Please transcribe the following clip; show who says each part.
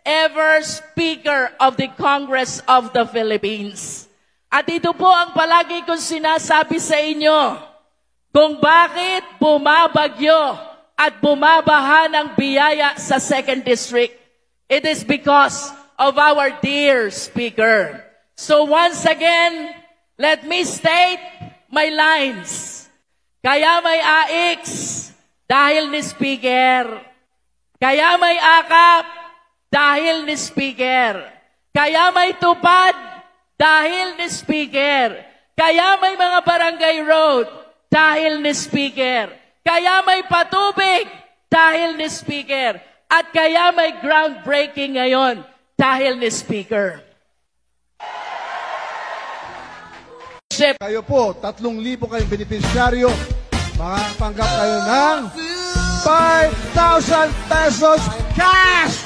Speaker 1: ever Speaker of the Congress of the Philippines. At ito po ang palagi kong sinasabi sa inyo, kung bakit bumabagyo at bumabaha ng biyaya sa 2nd District. It is because of our dear Speaker. So once again, let me state my lines. Kaya may AX dahil ni Speaker. Kaya may akap dahil ni Speaker. Kaya may tupad dahil ni Speaker. Kaya may mga barangay road dahil ni Speaker. Kaya may patubig dahil ni Speaker. At kaya may groundbreaking ngayon dahil ni Speaker.
Speaker 2: Kayo po, 3,000 kayong beneficiaryo, makapanggap kayo ng 5,000 pesos cash!